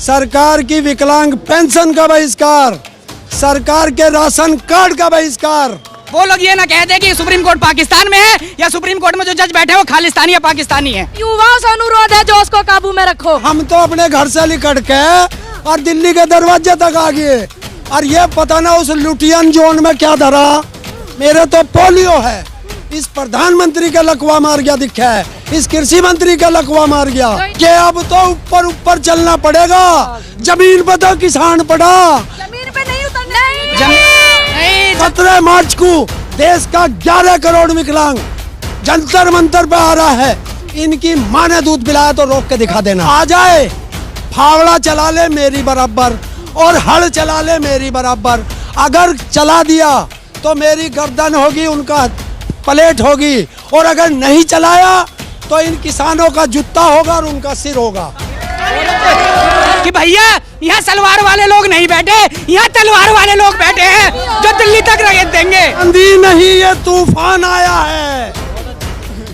सरकार की विकलांग पेंशन का बहिष्कार, सरकार के राशन कार्ड का बहिष्कार। वो लोग ये ना कहते कि सुप्रीम कोर्ट पाकिस्तान में है या सुप्रीम कोर्ट में जो जज बैठे हैं वो खालिस्तानी या पाकिस्तानी है। युवाओं से अनुरोध है जो उसको काबू में रखो। हम तो अपने घर से निकट के और दिल्ली के दरवाजे तक आ गए और ये पता ना उस लुटियन जोन में क्या धरा। मेरे तो पोलियो है, इस प्रधानमंत्री का लकवा मार गया दिखा है, इस कृषि मंत्री का लकवा मार गया कि अब तो ऊपर ऊपर चलना पड़ेगा। जमीन पर तो किसान पड़ा, जमीन पे नहीं उतरना। 17 मार्च को देश का 11 करोड़ विकलांग जंतर मंतर पे आ रहा है। इनकी माँ ने दूध पिलाया तो रोक के दिखा देना। आ जाए, फावड़ा चला ले मेरी बराबर और हल चला ले मेरी बराबर। अगर चला दिया तो मेरी गर्दन होगी, उनका प्लेट होगी, और अगर नहीं चलाया तो इन किसानों का जूता होगा और उनका सिर होगा। कि भैया यहाँ सलवार वाले लोग नहीं बैठे, यहाँ तलवार वाले लोग बैठे हैं जो दिल्ली तक रगड़ देंगे। आंधी नहीं, ये तूफान आया है।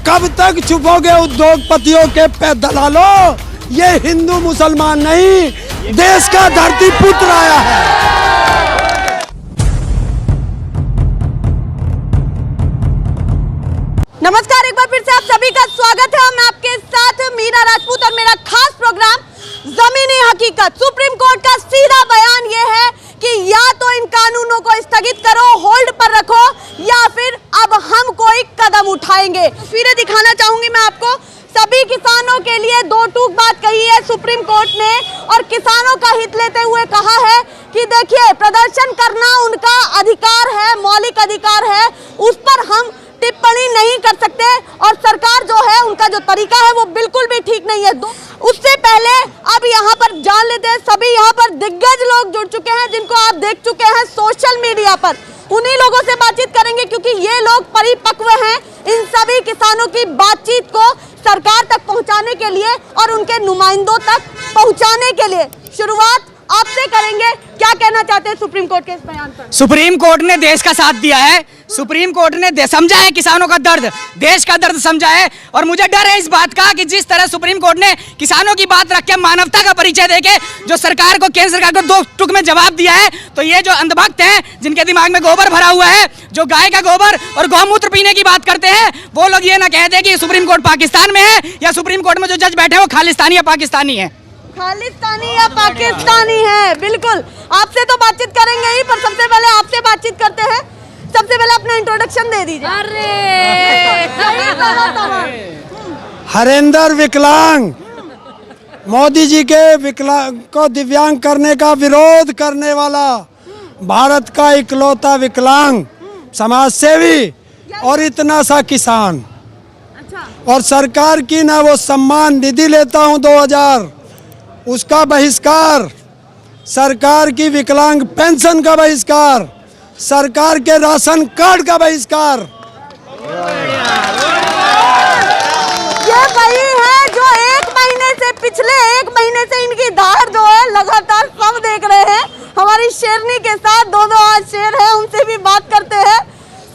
कब तक छुपोगे उद्योगपतियों के पे दलालों? ये हिंदू मुसलमान नहीं, देश का धरती पुत्र आया है। नमस्कार, एक बार फिर से आप सभी का स्वागत है। मैं आपके साथ मीरा राजपूत और मेरा खास प्रोग्राम जमीनी हकीकत। सुप्रीम कोर्ट का सीधा बयान ये है कि या तो इन कानूनों को स्थगित करो, होल्ड पर रखो, या फिर अब हम कोई कदम उठाएंगे। तस्वीरें दिखाना चाहूंगी मैं आपको। सभी किसानों के लिए दो टूक बात कही है सुप्रीम कोर्ट ने और किसानों का हित लेते हुए कहा है कि देखिए, प्रदर्शन करना उनका अधिकार है, मौलिक अधिकार है, उस पर हम टिप्पणी नहीं कर सकते। और सरकार जो है, उनका जो तरीका है वो बिल्कुल भी ठीक नहीं है। उससे पहले अब यहाँ पर जान लेते हैं, सभी यहाँ पर दिग्गज लोग जुड़ चुके हैं जिनको आप देख चुके हैं सोशल मीडिया पर। उन्हीं लोगों से बातचीत करेंगे क्योंकि ये लोग परिपक्व हैं इन सभी किसानों की बातचीत को सरकार तक पहुँचाने के लिए और उनके नुमाइंदों तक पहुँचाने के लिए। शुरुआत आपसे करेंगे, क्या कहना चाहते हैं सुप्रीम कोर्ट के इस बयान पर? सुप्रीम कोर्ट ने देश का साथ दिया है, सुप्रीम कोर्ट ने समझा है किसानों का दर्द, देश का दर्द समझा है। और मुझे डर है इस बात का कि जिस तरह सुप्रीम कोर्ट ने किसानों की बात रख के मानवता का परिचय देके जो सरकार को, केंद्र सरकार को दो टुक में जवाब दिया है, तो ये जो अंधभक्त हैं जिनके दिमाग में गोबर भरा हुआ है, जो गाय का गोबर और गौमूत्र पीने की बात करते हैं, वो लोग ये ना कहते कि सुप्रीम कोर्ट पाकिस्तान में है या सुप्रीम कोर्ट में जो जज बैठे हैं वो खालिस्तानी या पाकिस्तानी है। खालिस्तानी या पाकिस्तानी है, बिल्कुल। आपसे तो बातचीत करेंगे ही, पर सबसे पहले आपसे बातचीत करते हैं। सबसे पहले अपना इंट्रोडक्शन दे दीजिए। हरेंद्र विकलांग, मोदी जी के विकलांग को दिव्यांग करने का विरोध करने वाला भारत का इकलौता विकलांग समाज सेवी और इतना सा किसान। और सरकार की ना वो सम्मान निधि लेता हूँ 2000, उसका बहिष्कार, सरकार की विकलांग पेंशन का बहिष्कार, सरकार के राशन कार्ड का बहिष्कार। ये वही है जो पिछले एक महीने से इनकी धार जो है लगातार सब देख रहे हैं। हमारी शेरनी के साथ दो आज शेर है, उनसे भी बात करते हैं।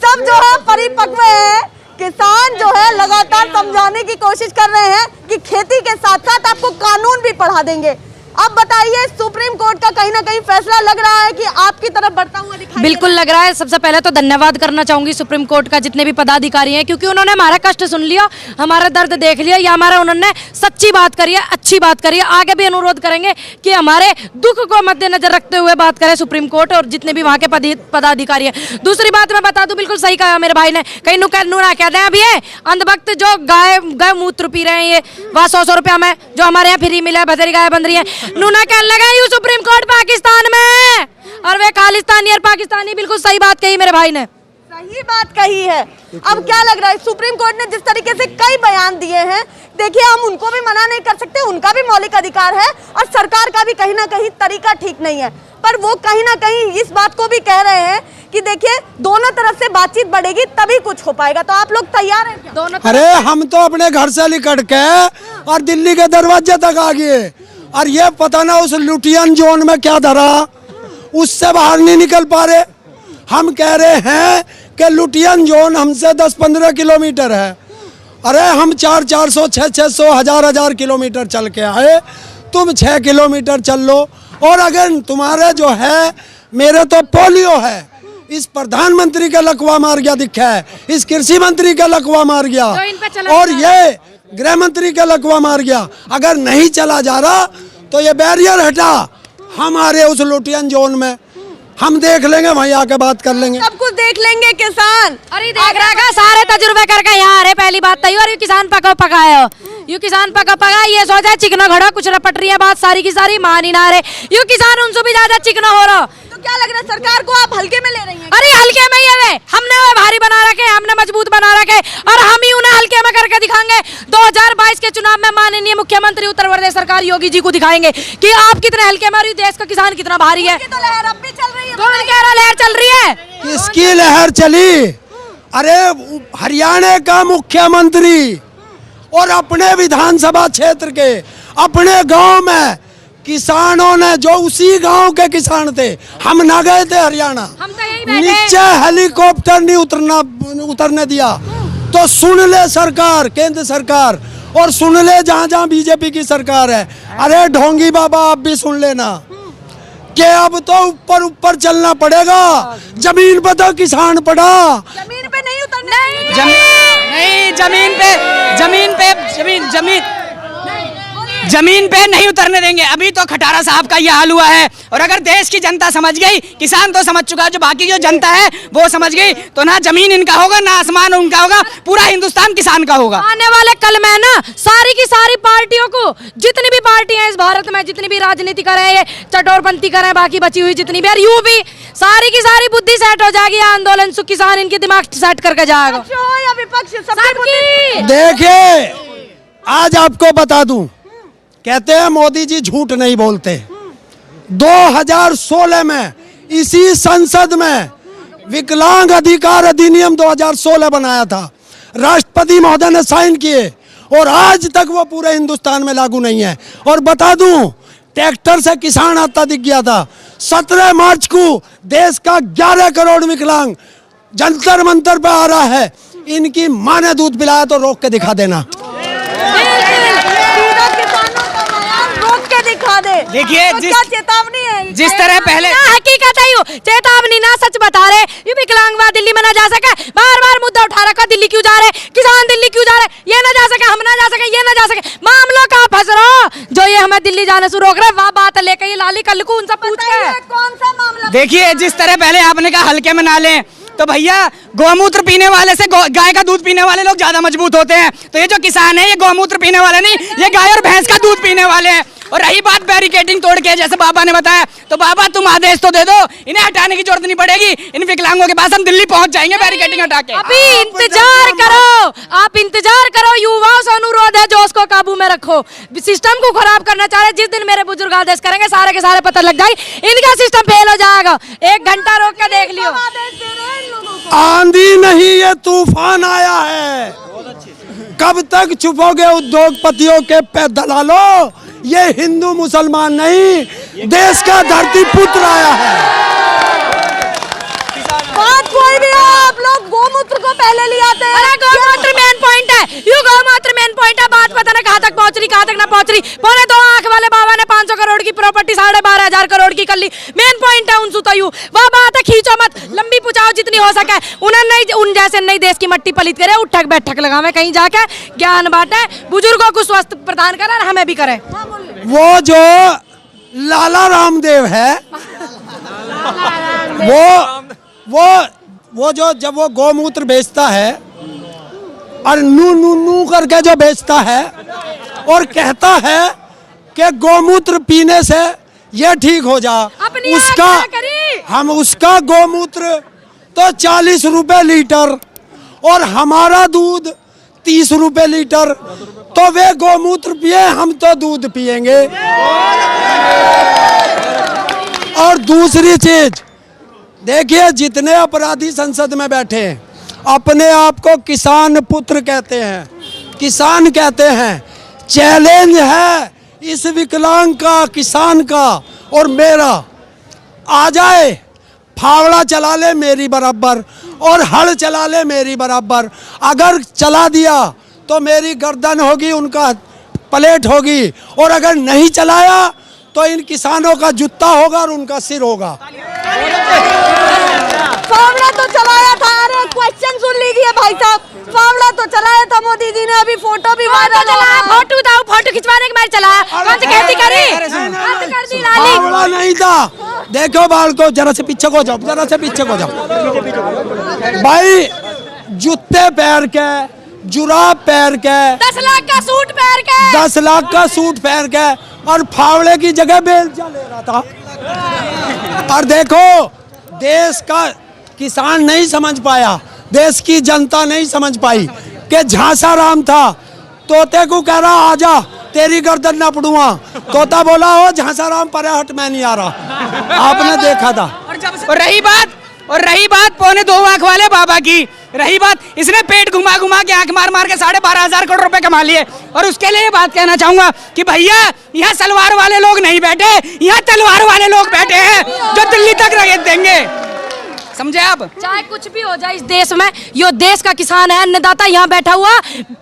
सब जो है परिपक्व है, किसान जो है लगातार समझाने की कोशिश कर रहे हैं कि खेती के साथ साथ आपको कानून भी पढ़ा देंगे। अब बताइए, सुप्रीम कोर्ट का कहीं ना कहीं फैसला लग रहा है कि आपकी तरफ बढ़ता हुआ दिखाई बिल्कुल लग रहा है। सबसे पहले तो धन्यवाद करना चाहूंगी सुप्रीम कोर्ट का, जितने भी पदाधिकारी हैं, क्योंकि उन्होंने हमारा कष्ट सुन लिया, हमारा दर्द देख लिया, या हमारा उन्होंने सच्ची बात करी है, अच्छी बात करी है। आगे भी अनुरोध करेंगे कि हमारे दुख को मद्देनजर रखते हुए बात करें सुप्रीम कोर्ट और जितने भी वहाँ के पदाधिकारी हैं। दूसरी बात मैं बता दूं, बिल्कुल सही कहा मेरे भाई ने, कहीं नुना कहते हैं अभी ये अंधभक्त जो गाय मूत्र पी रहे हैं, ये वहाँ 100 रुपया में जो हमारे यहाँ फ्री मिला है, भतेरी गाय बन रही है, नूना कहने लगा यू सुप्रीम कोर्ट पाकिस्तान में और वे खालिस्तानी और पाकिस्तानी। बिल्कुल सही बात कही मेरे भाई ने, सही बात कही है। अब क्या लग रहा है, सुप्रीम कोर्ट ने जिस तरीके से कई बयान दिए हैं, देखिए हम उनको भी मना नहीं कर सकते, उनका भी मौलिक अधिकार है और सरकार का भी कहीं ना कहीं तरीका ठीक नहीं है, पर वो कहीं ना कहीं इस बात को भी कह रहे हैं कि देखिए दोनों तरफ से बातचीत बढ़ेगी तभी कुछ हो पाएगा। तो आप लोग तैयार हैं क्या? दोनों अरे हम तो अपने घर से निकट के और दिल्ली के दरवाजे तक आ गए और ये पता ना उस लुटियन जोन में क्या धरा, उससे बाहर नहीं निकल पा रहे। हम कह रहे हैं कि लुटियन जोन हमसे 10-15 किलोमीटर है। अरे हम 400, 600, 1000 किलोमीटर चल के आए तुम 6 किलोमीटर चल लो। और अगर तुम्हारे जो है, मेरे तो पोलियो है, इस प्रधानमंत्री का लकवा मार गया दिखा है, इस कृषि मंत्री का लकवा मार गया, जो इन पे चला और ये गृह मंत्री का लकवा मार गया। अगर नहीं चला जा रहा तो ये बैरियर हटा हमारे उस लुटियन जोन में, हम देख लेंगे, वहीं आके बात कर लेंगे। सब कुछ देख लेंगे किसान। अरे देख रहा का सारे तजुर्बे करके यहाँ आ रहे, पहली बात तो और ये किसान पका पकाए हो, यू किसान पका ये सोचा चिकना घड़ा कुछ रपट रही है बात सारी की सारी, मान ही ना रहे, यू किसान उनसे भी ज्यादा चिकना हो रहा। तो क्या लग रहा है सरकार को आप हल्के में ले रही हैं? अरे हल्के में ही है, हमने वो भारी बना रखे, हमने मजबूत बना रखे, और हम ही उन्हें हल्के में करके दिखाएंगे। 2022 के चुनाव में माननीय मुख्यमंत्री उत्तर प्रदेश सरकार योगी जी को दिखाएंगे कि आप कितने हल्के में, और देश का किसान कितना भारी है। तो लहर अब भी चल रही है। कौन कह रहा लहर चल रही है? किसकी लहर चली? अरे हरियाणा का मुख्यमंत्री और अपने विधानसभा क्षेत्र के अपने गांव में किसानों ने, जो उसी गांव के किसान थे, हम ना गए थे हरियाणा, हम तो यहीं बैठे। नीचे हेलीकॉप्टर नहीं उतरने दिया। तो सुन ले सरकार, केंद्र सरकार, और सुन ले जहां जहां बीजेपी की सरकार है। अरे ढोंगी बाबा आप भी सुन लेना कि अब तो ऊपर ऊपर चलना पड़ेगा, जमीन पर तो किसान पड़ा। जमीन पे नहीं उतरने। जमीन पे नहीं उतरने देंगे। अभी तो खटारा साहब का ये हाल हुआ है, और अगर देश की जनता समझ गई, किसान तो समझ चुका है, जो बाकी जो जनता है वो समझ गई, तो ना जमीन इनका होगा ना आसमान उनका होगा, पूरा हिंदुस्तान किसान का होगा। आने वाले कल में ना सारी की सारी पार्टियों को, जितनी भी पार्टियां इस भारत में, जितनी भी राजनीति कर रहे हैं, चटोरपंथी कर रहे हैं, बाकी बची हुई जितनी भी, और यू भी सारी की सारी बुद्धि सेट हो जाएगी। आंदोलन से किसान इनके दिमाग सेट करके जाएगा। पक्ष हो या विपक्ष, सबकी देखिए आज आपको बता दूं, कहते हैं मोदी जी झूठ नहीं बोलते। 2016 में इसी संसद में विकलांग अधिकार अधिनियम 2016 बनाया था, राष्ट्रपति महोदय ने साइन किए, और आज तक वो पूरे हिंदुस्तान में लागू नहीं है। और बता दूं, ट्रैक्टर से किसान आता दिख गया था। 17 मार्च को देश का 11 करोड़ विकलांग जंतर मंतर पे आ रहा है। इनकी मां ने दूध पिलाया तो रोक के दिखा देना। दिखा दे। देखिए तो क्या चेतावनी है? जिस तरह पहले हकीकत है, यू चेतावनी ना, सच बता रहे, यू विकलांग दिल्ली में ना जा सके, बार बार मुद्दा उठा रखा, दिल्ली क्यों जा रहे, किसान दिल्ली क्यों जा रहे, ये ना जा सके, हम ना जा सके, ये ना जा सके, मामलों का फंस रहा, जो ये हमें दिल्ली जाने से रोक रहे, वह बात लेकर ये लाली कल को उनसे पूछ के। कौन सा मामला? देखिए जिस तरह पहले आपने कहा हल्के में ना लें, तो भैया गौमूत्र पीने वाले से गाय का दूध पीने वाले लोग ज्यादा मजबूत होते हैं। तो ये जो किसान है ये गौमूत्र पीने वाले नहीं, ये गाय और भैंस का दूध पीने वाले हैं। और रही बात बैरिकेडिंग तोड़ के, जैसे बाबा ने बताया, तो बाबा तुम आदेश तो दे दो, इन्हें हटाने की जरूरत नहीं पड़ेगी। इन विकलांगों के पास हम दिल्ली पहुंच जाएंगे बैरिकेडिंग हटा के। अभी इंतजार करो, आप इंतजार करो, युवाओं से अनुरोध है, जोश को काबू में रखो, सिस्टम को खराब करना चाह रहे, जिस दिन मेरे बुजुर्ग आदेश करेंगे सारे के सारे पता लग जाए, इनका सिस्टम फेल हो जाएगा। 1 घंटा रोक के देख लियो। आंधी नहीं ये तूफान आया है। कब तक चुपोगे उद्योगपतियों के पे दलालों? ये हिंदू मुसलमान नहीं, देश का धरती पुत्र आया है। बात कोई भी हो, आप लोग गोमूत्र को पहले ले आते हैं। अरे गौमूत्र मेन पॉइंट है, यू गौमूत्र मेन पॉइंट है। बात पता ना कहाँ तक पहुंच रही, कहाँ तक ना पहुंच रही। 2.25 आंख वाले बाबा ने 500 करोड़ की प्रॉपर्टी 12,500 करोड़ की कर ली। मेन पॉइंट है उनसे तो यू वह बात है, खींचो मत, लंबी पुचाओ जितनी हो सके। उन्हें नहीं, उन जैसे नहीं देश की मट्टी पलित करे, उठक बैठक लगावे, कहीं जाके ज्ञान बांटे, बुजुर्गों को स्वस्थ प्रदान करे, और हमें भी करे। वो जो लाला रामदेव है, वो जो जब वो गौमूत्र बेचता है और नू नू नू करके जो बेचता है और कहता है कि गौमूत्र पीने से ये ठीक हो जा, उसका गौमूत्र तो 40 रुपए लीटर और हमारा दूध 30 रुपए लीटर, तो वे गौमूत्र पिए, हम तो दूध पिएंगे। और दूसरी चीज देखिए, जितने अपराधी संसद में बैठे हैं अपने आप को किसान पुत्र कहते हैं, किसान कहते हैं। चैलेंज है इस विकलांग का, किसान का और मेरा, आ जाए, फावड़ा चला ले मेरी बराबर और हल चला ले मेरी बराबर। अगर चला दिया तो मेरी गर्दन होगी, उनका प्लेट होगी, और अगर नहीं चलाया तो इन किसानों का जूता होगा और उनका सिर होगा। फावड़ा तो चलाया था। अरे क्वेश्चन सुन लीजिए भाई साहब, फावड़ा तो चलाया था मोदी जी ने, अभी फोटो भी वायरल चला, फोटो दाओ, फोटो खिंचवाने के बाद चला, कौन सी खेती करी, कौन सी कर दी लाली। फावड़ा नहीं था। देखो बाल को, जरा से पीछे को जाओ, जरा से पीछे को जाओ भाई। जूते पहन के, जुराब पहन के, 10 लाख का सूट पहन के, 10 लाख का सूट पहन के, और फावड़े की जगह बेलचा ले रहा था। और देखो, देश का किसान नहीं समझ पाया, देश की जनता नहीं समझ पाई कि झांसा राम था। तोते को कह रहा आजा तेरी गर्दन ना पड़ूंगा, तोता बोला हो झांसा राम पर हट, मैं नहीं आ रहा। आपने देखा था। और रही बात पौने 2 आंख वाले बाबा की, रही बात इसने पेट घुमा घुमा के आंख मार मार के 12,500 करोड़ रुपए कमा लिए। और उसके लिए बात कहना चाहूंगा कि भैया यहाँ सलवार वाले लोग नहीं बैठे, यहाँ तलवार वाले लोग बैठे हैं जो दिल्ली तक रगड़ देंगे, समझे आप। चाहे कुछ भी हो जाए इस देश में, यो देश का किसान है, अन्नदाता यहाँ बैठा हुआ,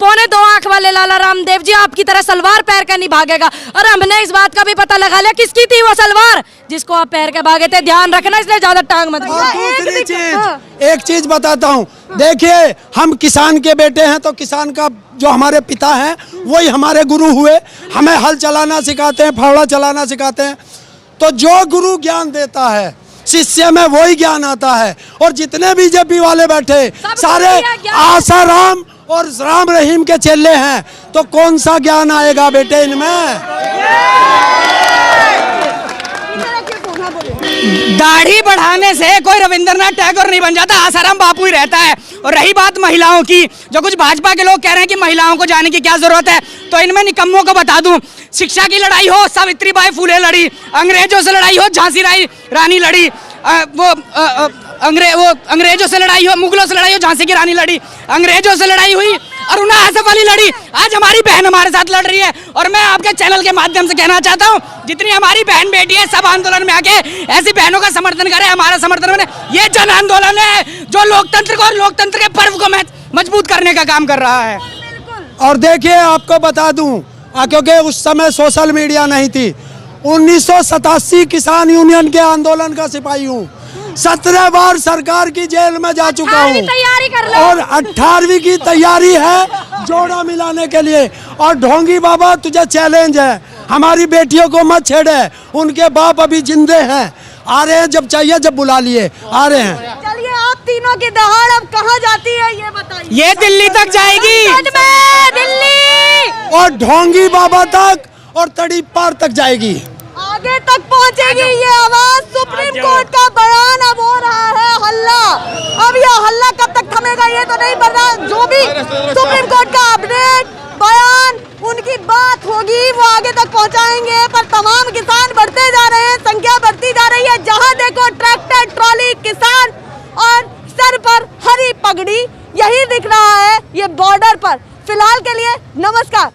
पौने 2 आंख वाले लाला रामदेव जी आपकी तरह सलवार पैर के नहीं भागेगा। और हमने इस बात का भी पता लगा लिया किसकी थी वो सलवार जिसको आप पैर के भागे थे। ध्यान रखना, इसलिए ज्यादा टांग मत। और दूसरी चीज, एक चीज बताता हूँ, देखिए हम किसान के बेटे हैं, तो किसान का जो हमारे पिता हैं वही हमारे गुरु हुए, हमें हल चलाना सिखाते हैं, फावड़ा चलाना सिखाते हैं। तो जो गुरु ज्ञान देता है शिष्य में वही ज्ञान आता है। और जितने बीजेपी वाले बैठे सारे आसाराम और राम रहीम के चेले हैं, तो कौन सा ज्ञान आएगा बेटे इनमें। दाढ़ी बढ़ाने से कोई रविंद्रनाथ टैगोर नहीं बन जाता, आसाराम बापू ही रहता है। और रही बात महिलाओं की, जो कुछ भाजपा के लोग कह रहे हैं कि महिलाओं को जाने की क्या जरूरत है, तो इनमें निकम्मों को बता दूं, शिक्षा की लड़ाई हो सावित्रीबाई फुले लड़ी, अंग्रेजों से लड़ाई हो झांसी रानी लड़ी, अंग्रेजों से लड़ाई हो, मुगलों से लड़ाई हो झांसी की रानी लड़ी, अंग्रेजों से लड़ाई हुई अरुणा आसफ अली लड़ी, आज हमारी बहन हमारे साथ लड़ रही है। और मैं आपके चैनल के माध्यम से कहना चाहता हूँ, जितनी हमारी बहन बेटी है सब आंदोलन में आके ऐसी बहनों का समर्थन करें, हमारा समर्थन करें। ये जन आंदोलन है जो लोकतंत्र को और लोकतंत्र के पर्व को मजबूत करने का काम कर रहा है। और देखिए आपको बता दूं, क्योंकि उस समय सोशल मीडिया नहीं थी, 1987 किसान यूनियन के आंदोलन का सिपाही हूँ, 17 बार सरकार की जेल में जा चुका हूँ, तैयारी कर लो। और 18वीं की तैयारी है जोड़ा मिलाने के लिए। और ढोंगी बाबा तुझे चैलेंज है, हमारी बेटियों को मत छेड़े, उनके बाप अभी जिंदे हैं, आ रहे हैं, जब चाहिए जब बुला लिए आ रहे हैं। चलिए, आप तीनों की दहाड़ अब कहाँ जाती है ये बताइए। ये दिल्ली तक जाएगी, दिल्ली, और ढोंगी बाबा तक और तड़ी पार तक जाएगी, आगे तक पहुंचेगी ये आवाज। सुप्रीम कोर्ट का बयान अब हो रहा है हल्ला, अब यह हल्ला कब तक थमेगा ये तो नहीं पता। जो भी सुप्रीम कोर्ट का अपडेट बयान, उनकी बात होगी, वो आगे तक पहुंचाएंगे। पर तमाम किसान बढ़ते जा रहे हैं, संख्या बढ़ती जा रही है, जहां देखो ट्रैक्टर, ट्रॉली, किसान, और सर पर हरी पगड़ी, यही दिख रहा है ये बॉर्डर पर। फिलहाल के लिए नमस्कार।